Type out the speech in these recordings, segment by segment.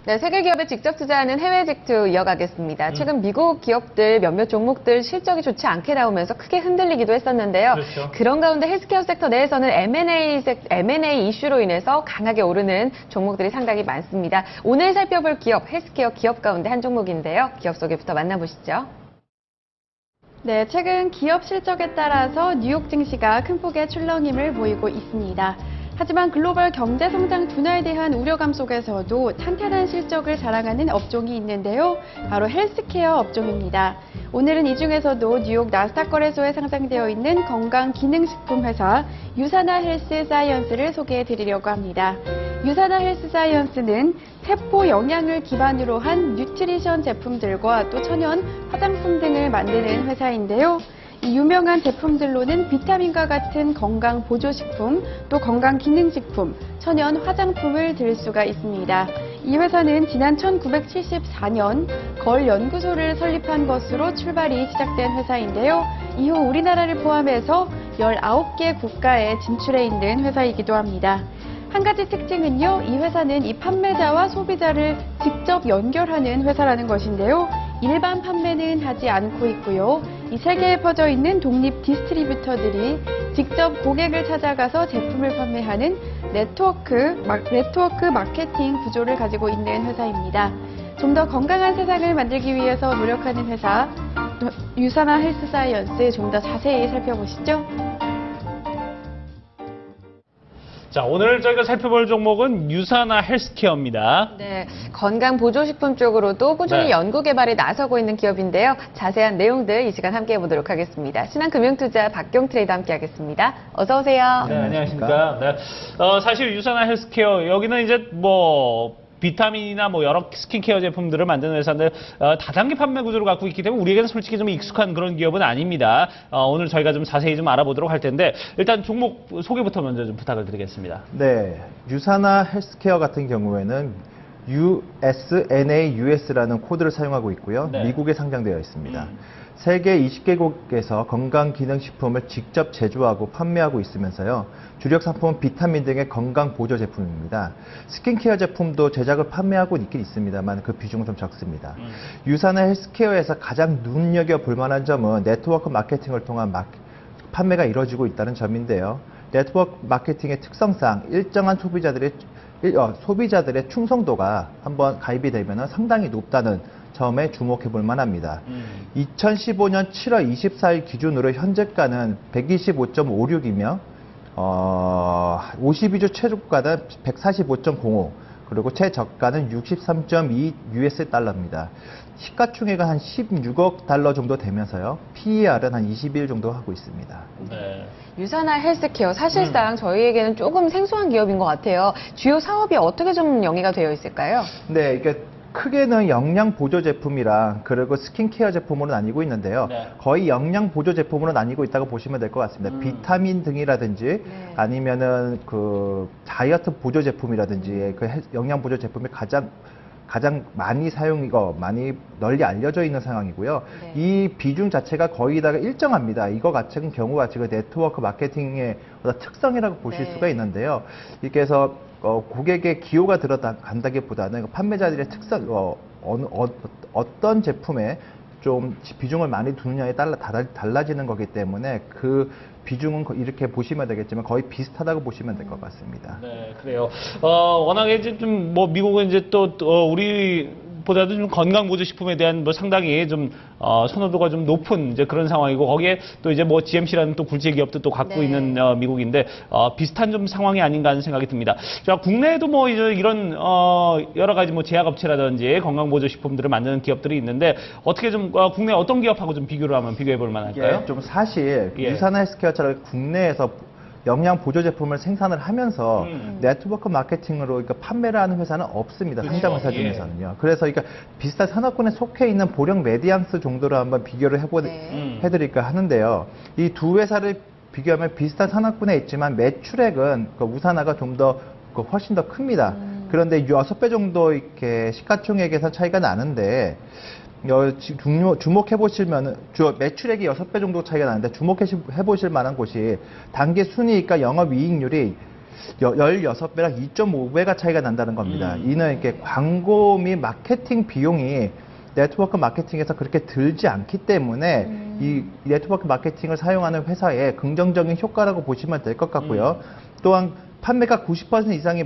네, 세계 기업에 직접 투자하는 해외 직투 이어가겠습니다. 최근 미국 기업들 몇몇 종목들 실적이 좋지 않게 나오면서 크게 흔들리기도 했었는데요. 그렇죠. 그런 가운데 헬스케어 섹터 내에서는 M&A 이슈로 인해서 강하게 오르는 종목들이 상당히 많습니다. 오늘 살펴볼 기업, 헬스케어 기업 가운데 한 종목인데요. 기업 소개부터 만나보시죠. 네, 최근 기업 실적에 따라서 뉴욕 증시가 큰 폭의 출렁임을 보이고 있습니다. 하지만 글로벌 경제 성장 둔화에 대한 우려감 속에서도 탄탄한 실적을 자랑하는 업종이 있는데요. 바로 헬스케어 업종입니다. 오늘은 이 중에서도 뉴욕 나스닥 거래소에 상장되어 있는 건강기능식품 회사 유사나 헬스 사이언스를 소개해 드리려고 합니다. 유사나 헬스 사이언스는 세포 영양을 기반으로 한 뉴트리션 제품들과 또 천연 화장품 등을 만드는 회사인데요. 이 유명한 제품들로는 비타민과 같은 건강 보조식품, 또 건강 기능식품, 천연 화장품을 들 수가 있습니다. 이 회사는 지난 1974년 걸 연구소를 설립한 것으로 출발이 시작된 회사인데요. 이후 우리나라를 포함해서 19개 국가에 진출해 있는 회사이기도 합니다. 한 가지 특징은요, 이 회사는 이 판매자와 소비자를 직접 연결하는 회사라는 것인데요. 일반 판매는 하지 않고 있고요. 이 세계에 퍼져 있는 독립 디스트리뷰터들이 직접 고객을 찾아가서 제품을 판매하는 네트워크 마케팅 구조를 가지고 있는 회사입니다. 좀 더 건강한 세상을 만들기 위해서 노력하는 회사, 유사나 헬스 사이언스 좀 더 자세히 살펴보시죠. 자, 오늘 저희가 살펴볼 종목은 유사나 헬스케어입니다. 네, 건강 보조식품 쪽으로도 꾸준히 네. 연구 개발에 나서고 있는 기업인데요. 자세한 내용들 이 시간 함께 해보도록 하겠습니다. 신한금융투자 박경 트레이더 함께 하겠습니다. 어서 오세요. 네, 안녕하십니까. 네. 사실 유사나 헬스케어, 여기는 이제 비타민이나 여러 스킨케어 제품들을 만드는 회사인데 다단계 판매 구조를 갖고 있기 때문에 우리에게는 솔직히 좀 익숙한 그런 기업은 아닙니다. 오늘 저희가 좀 자세히 좀 알아보도록 할 텐데 일단 종목 소개부터 먼저 좀 부탁을 드리겠습니다. 네, 유사나 헬스케어 같은 경우에는 USNAUS라는 코드를 사용하고 있고요. 네. 미국에 상장되어 있습니다. 세계 20개국에서 건강기능식품을 직접 제조하고 판매하고 있으면서요. 주력 상품은 비타민 등의 건강 보조 제품입니다. 스킨케어 제품도 제작을 판매하고 있긴 있습니다만 그 비중은 좀 적습니다. 유사나 헬스케어에서 가장 눈여겨볼 만한 점은 네트워크 마케팅을 통한 판매가 이루어지고 있다는 점인데요. 네트워크 마케팅의 특성상 일정한 소비자들의 충성도가 한번 가입이 되면 상당히 높다는 점에 주목해 볼 만합니다. 2015년 7월 24일 기준으로 현재가는 125.56이며 52주 최저가는 145.05 그리고 최저가는 63.2 US 달러입니다. 시가총액은 한 16억 달러 정도 되면서요. PER은 한 21 정도 하고 있습니다. 네. 유사나 헬스케어 사실상 저희에게는 조금 생소한 기업인 것 같아요. 주요 사업이 어떻게 좀 영위가 되어 있을까요? 네, 이게 크게는 영양 보조 제품이랑 그리고 스킨케어 제품으로 나뉘고 있는데요. 네. 거의 영양 보조 제품으로 나뉘고 있다고 보시면 될 것 같습니다. 비타민 등이라든지 네. 아니면은 그 다이어트 보조 제품이라든지 그 영양 보조 제품이 가장 많이 많이 널리 알려져 있는 상황이고요. 네. 이 비중 자체가 거의 다 일정합니다. 이거 같은 경우가 지금 네트워크 마케팅의 어떤 특성이라고 보실 네. 수가 있는데요. 이렇게 해서 고객의 기호가 들어간다기보다는 판매자들의 특성, 어떤 제품에 좀 비중을 많이 두느냐에 따라 달라지는 거기 때문에 그 비중은 이렇게 보시면 되겠지만 거의 비슷하다고 보시면 될 것 같습니다. 네, 그래요. 워낙에 이제 좀 미국은 이제 또 우리보다도 좀 건강 보조 식품에 대한 상당히 좀 선호도가 좀 높은 이제 그런 상황이고 거기에 또 이제 GMC라는 또 굴지의 기업도 또 갖고 네. 있는 미국인데 비슷한 좀 상황이 아닌가 하는 생각이 듭니다. 자, 국내에도 이제 이런 여러 가지 제약업체라든지 건강 보조 식품들을 만드는 기업들이 있는데 어떻게 좀 국내 어떤 기업하고 좀 비교를 하면 비교해 볼 만할까요? 이게 좀 사실 예. 유사나 헬스케어처럼 국내에서 영양 보조 제품을 생산을 하면서 네트워크 마케팅으로 판매를 하는 회사는 없습니다. 그렇죠. 상장 회사 예. 중에서는요. 그래서 비슷한 산업군에 속해 있는 보령 메디안스 정도로 한번 비교를 네. 해드릴까 하는데요. 이 두 회사를 비교하면 비슷한 산업군에 있지만 매출액은 우사나가 좀 더 훨씬 더 큽니다. 그런데 6배 정도 이렇게 시가총액에서 차이가 나는데 주목해 보시면 매출액이 6배 정도 차이가 나는데 주목해 보실 만한 곳이 단기 순이익과 영업이익률이 16배랑 2.5배가 차이가 난다는 겁니다. 이는 이렇게 광고 및 마케팅 비용이 네트워크 마케팅에서 그렇게 들지 않기 때문에 이 네트워크 마케팅을 사용하는 회사의 긍정적인 효과라고 보시면 될 것 같고요. 또한 판매가 90% 이상의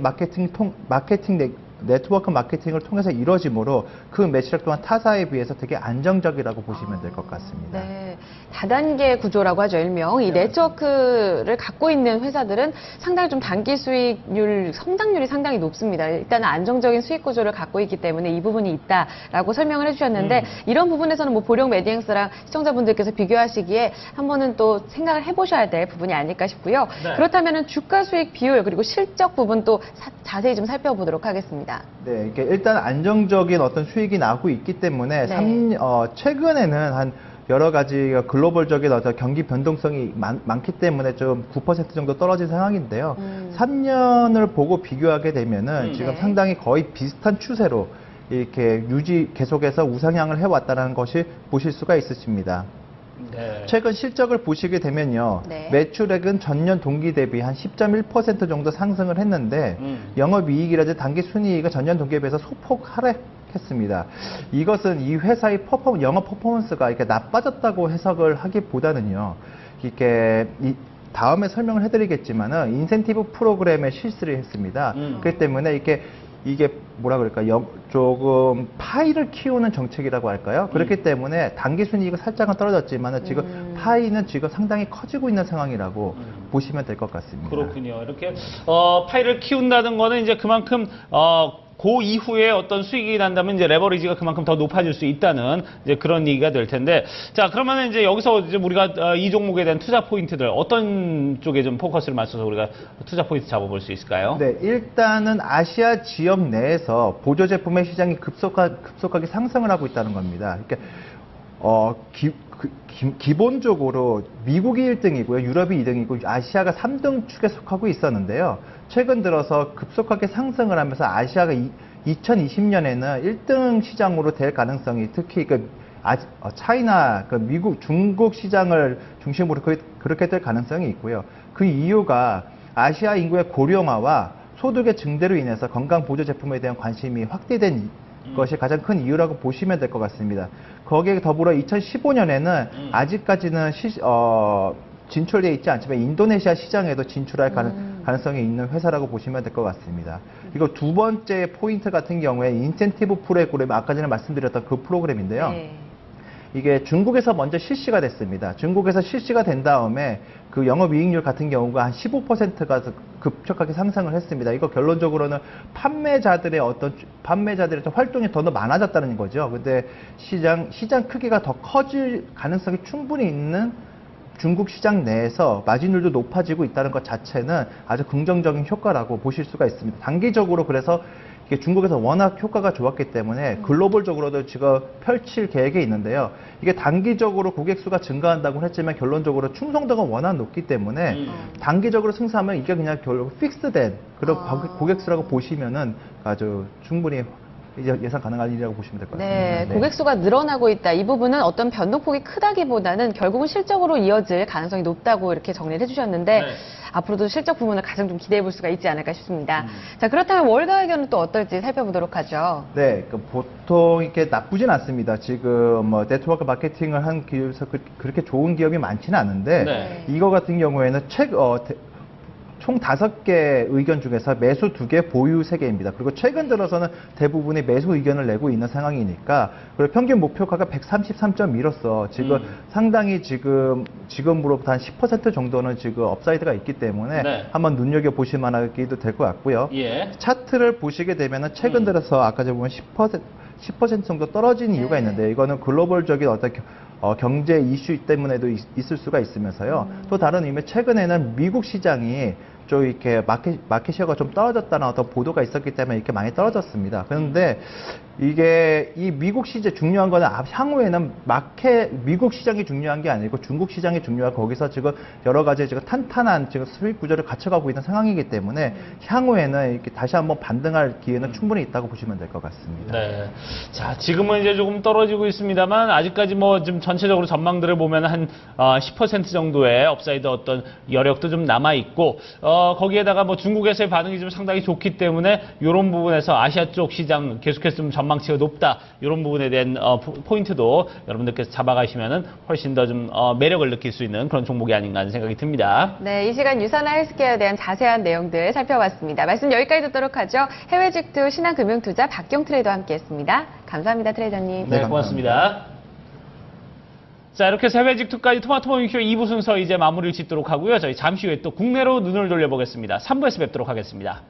네트워크 마케팅을 통해서 이루어지므로 그 매출액 또한 타사에 비해서 되게 안정적이라고 보시면 될 것 같습니다. 네, 다단계 구조라고 하죠, 일명. 이 네트워크를 갖고 있는 회사들은 상당히 좀 단기 수익률, 성장률이 상당히 높습니다. 일단은 안정적인 수익 구조를 갖고 있기 때문에 이 부분이 있다라고 설명을 해주셨는데 이런 부분에서는 뭐 보령 메디행스랑 시청자분들께서 비교하시기에 한 번은 또 생각을 해보셔야 될 부분이 아닐까 싶고요. 네. 그렇다면 주가 수익 비율 그리고 실적 부분도 자세히 좀 살펴보도록 하겠습니다. 네, 이게 일단 안정적인 어떤 수익이 나오고 있기 때문에 네. 최근에는 한 여러 가지 글로벌적인 어떤 경기 변동성이 많기 때문에 좀 9% 정도 떨어진 상황인데요. 3년을 보고 비교하게 되면은 지금 네. 상당히 거의 비슷한 추세로 이렇게 계속해서 우상향을 해왔다는 것이 보실 수가 있으십니다. 네. 최근 실적을 보시게 되면요. 네. 매출액은 전년 동기 대비 한 10.1% 정도 상승을 했는데 영업이익이라든지 단기순이익은 전년 동기에 비해서 소폭 하락했습니다. 이것은 이 회사의 영업 퍼포먼스가 이렇게 나빠졌다고 해석을 하기보다는요. 이렇게 다음에 설명을 해드리겠지만은 인센티브 프로그램에 실시를 했습니다. 그렇기 때문에 이게 뭐라 그럴까요? 조금 파이를 키우는 정책이라고 할까요? 그렇기 때문에 단기 순이익은 살짝은 떨어졌지만 지금 파이는 지금 상당히 커지고 있는 상황이라고 보시면 될 것 같습니다. 그렇군요. 이렇게 파이를 키운다는 거는 이제 그만큼 그 이후에 어떤 수익이 난다면 이제 레버리지가 그만큼 더 높아질 수 있다는 이제 그런 얘기가 될 텐데, 자 그러면 이제 여기서 이제 우리가 이 종목에 대한 투자 포인트들 어떤 쪽에 좀 포커스를 맞춰서 우리가 투자 포인트 잡아볼 수 있을까요? 네, 일단은 아시아 지역 내에서 보조 제품의 시장이 급속하게 상승을 하고 있다는 겁니다. 그러니까 기본적으로 미국이 1등이고요, 유럽이 2등이고 아시아가 3등 축에 속하고 있었는데요. 최근 들어서 급속하게 상승을 하면서 아시아가 2020년에는 1등 시장으로 될 가능성이 특히 차이나 미국, 중국 시장을 중심으로 그렇게 될 가능성이 있고요. 그 이유가 아시아 인구의 고령화와 소득의 증대로 인해서 건강 보조 제품에 대한 관심이 확대된 것이 가장 큰 이유라고 보시면 될 것 같습니다. 거기에 더불어 2015년에는 아직까지는 진출되어 있지 않지만 인도네시아 시장에도 진출할 가능성이 있는 회사라고 보시면 될 것 같습니다. 그리고 두 번째 포인트 같은 경우에 인센티브 프로그램, 아까 전에 말씀드렸던 그 프로그램인데요. 네. 이게 중국에서 먼저 실시가 됐습니다. 중국에서 실시가 된 다음에 그 영업이익률 같은 경우가 한 15%가 급격하게 상승을 했습니다. 이거 결론적으로는 판매자들의 좀 활동이 더 많아졌다는 거죠. 근데 시장 크기가 더 커질 가능성이 충분히 있는 중국 시장 내에서 마진율도 높아지고 있다는 것 자체는 아주 긍정적인 효과라고 보실 수가 있습니다. 단기적으로 그래서 이게 중국에서 워낙 효과가 좋았기 때문에 글로벌적으로도 지금 펼칠 계획이 있는데요. 이게 단기적으로 고객 수가 증가한다고 했지만 결론적으로 충성도가 워낙 높기 때문에 단기적으로 승수하면 이게 그냥 결국 픽스된 그런 고객 수라고 보시면은 아주 충분히 예상 가능한 일이라고 보시면 될 것 같습니다. 네, 고객 수가 늘어나고 있다. 이 부분은 어떤 변동폭이 크다기보다는 결국은 실적으로 이어질 가능성이 높다고 이렇게 정리를 해주셨는데 네. 앞으로도 실적 부분을 가장 좀 기대해 볼 수가 있지 않을까 싶습니다. 자, 그렇다면 월가 의견은 또 어떨지 살펴보도록 하죠. 네, 보통 이렇게 나쁘진 않습니다. 지금 네트워크 마케팅을 한 기업에서 그렇게 좋은 기업이 많지는 않은데 네. 이거 같은 경우에는 총 5개 의견 중에서 매수 2개, 보유 3개입니다. 그리고 최근 들어서는 대부분이 매수 의견을 내고 있는 상황이니까 그리고 평균 목표가가 133.1로서 지금 상당히 지금으로부터 한 10% 정도는 지금 업사이드가 있기 때문에 네. 한번 눈여겨보실 만하기도 될 것 같고요. 예. 차트를 보시게 되면은 최근 들어서 아까 보면 10% 정도 떨어진 이유가 있는데 이거는 글로벌적인 어떤 경제 이슈 때문에도 있을 수가 있으면서요. 또 다른 의미 최근에는 미국 시장이 좀 이렇게 마켓 쉐어가 좀 떨어졌다는 어떤 보도가 있었기 때문에 이렇게 많이 떨어졌습니다. 그런데 이게 이 미국 시장 중요한 거는 향후에는 미국 시장이 중요한 게 아니고 중국 시장이 중요하고 거기서 지금 여러 가지 지금 탄탄한 지금 수익 구조를 갖춰가고 있는 상황이기 때문에 향후에는 이렇게 다시 한번 반등할 기회는 충분히 있다고 보시면 될 것 같습니다. 네. 자, 지금은 이제 조금 떨어지고 있습니다만 아직까지 뭐 좀 전체적으로 전망들을 보면 한 10% 정도의 업사이드 어떤 여력도 좀 남아 있고 거기에다가 뭐 중국에서의 반응이 좀 상당히 좋기 때문에 이런 부분에서 아시아 쪽 시장 계속해서 좀 전망치가 높다. 이런 부분에 대한 포인트도 여러분들께서 잡아가시면은 훨씬 더 좀 매력을 느낄 수 있는 그런 종목이 아닌가 하는 생각이 듭니다. 네, 이 시간 유산화 헬스케어에 대한 자세한 내용들 살펴봤습니다. 말씀 여기까지 듣도록 하죠. 해외 직투 신한금융투자 박경 트레이더와 함께했습니다. 감사합니다, 트레이더님. 네, 네, 고맙습니다. 자, 이렇게 해서 해외 직투까지 토마토 모닝쇼 2부 순서 이제 마무리를 짓도록 하고요. 저희 잠시 후에 또 국내로 눈을 돌려보겠습니다. 3부에서 뵙도록 하겠습니다.